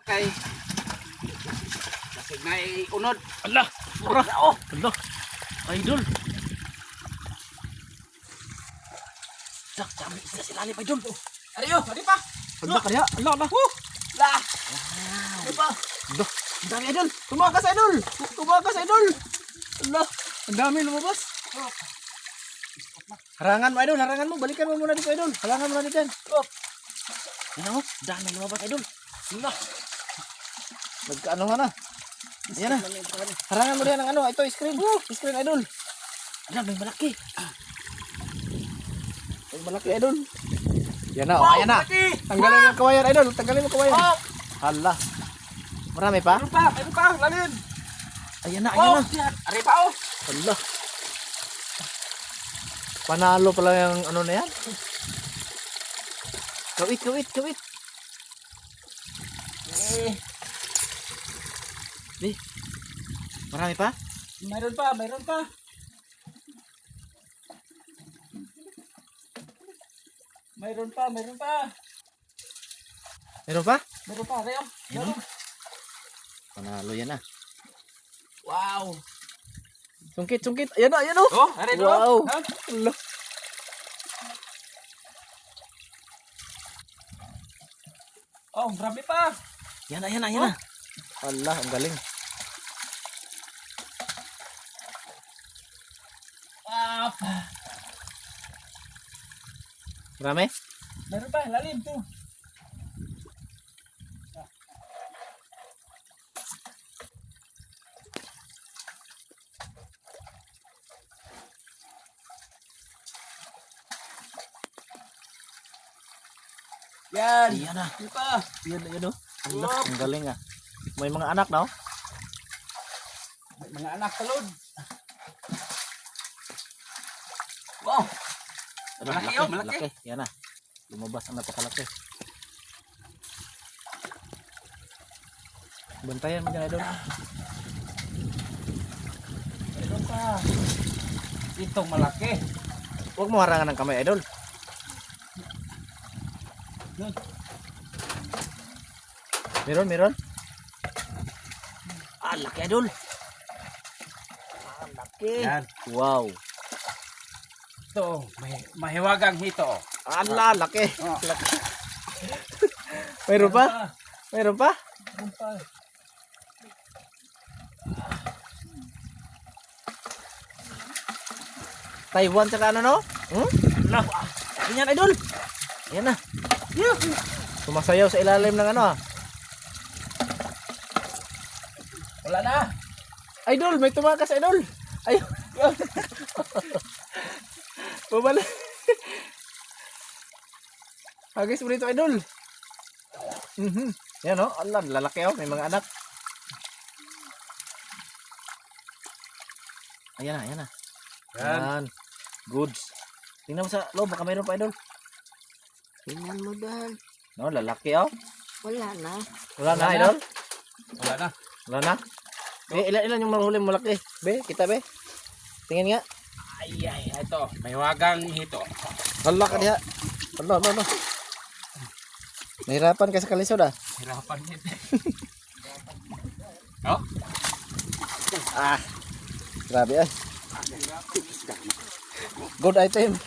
Kay kasi na unod. Allah, mura. Oh, Allah, idol. Dak, dami isda sila ni idol. ariyo, ari pa. Allah kaya, Allah, Allah. Lah. Ari pa. Allah, ang dami idol. Tumakas idol. Tumakas idol. Allah, ang dami lumabas. Harangan mo idol, harangan mo. Balikan mo muna dito idol. Harangan mo na dito. Oh. Yan o, dami lumabas idol. Allah. Nagkaano nga na. Yan na. Harangan mo rin ang ano. Ito, screen. Screen idol. Ano, may malaki. May malaki idol. Yan na, ayan na. Tanggalin mo yung kawayan idol. Tanggalin mo yung kawayan. Hala. Marami pa? Meron pa, lalim. Ayan na, ayan na. Ari pa oh. Hala. Panalo pala yung ano na yan. Kawit, kawit, kawit. Di. Marami pa? Meron pa, meron pa. Meron pa, meron pa. Meron pa? Meron pa, Reo. Meron. Panalo yan na. Wow. Sungkit, sungkit. Ayan na, ayan o. Oh, ari do. Wow. Ha? Hala. Oh, grabe pa. Yan na, yan na, yan na. Hala, ang galing. Marami? Meron pa, lalim to. Yan. Ayan na. Di pa. Yan, yan o. Hala, ang galing ah. May mga anak na o. May mga anak talod. Wow. Malaki, Malaki, oh, malaki. malaki. Yan na. Lumabas ang napakalaki. Bantayan mo dyan, idol. Meron pa. Itong malaki. Huwag mo harangan ng kamay, idol. Yan. Meron, meron. Ah, laki, idol. Ah, laki. Yan. Wow. Ito, mahiwagang hito. Ala, laki. Oh. Laki. Meron pa? Meron pa? Meron pa. Taiwan sa ano, no? Hmm? Ala. Ganyan, idol. Ayan na. Sumasayaw sa ilalim ng ano, ah. Wala na. Idol, may tumakas, idol. Ay. Bumalik. Hagis mo dito, idol. Yan o, Allah, lalaki o, may mga anak. Ayan na, ayan na. Yan. Yan. Goods. Tingnan mo sa loob, baka mayroon pa, idol. Tingnan mo dahil. No, lalaki o. Wala na. Wala na, Wala na. idol. Wala na. Wala na. Ilan yung mahuli mo malaki? Be, kita be. Tingin nga. Ay, ito. Mahiwagang hito. Hala ka diha. Hala, hala. Nahirapan ka sa kalisod ah. Hirapan hito. Oh. Ah. Grabe ay. Good item.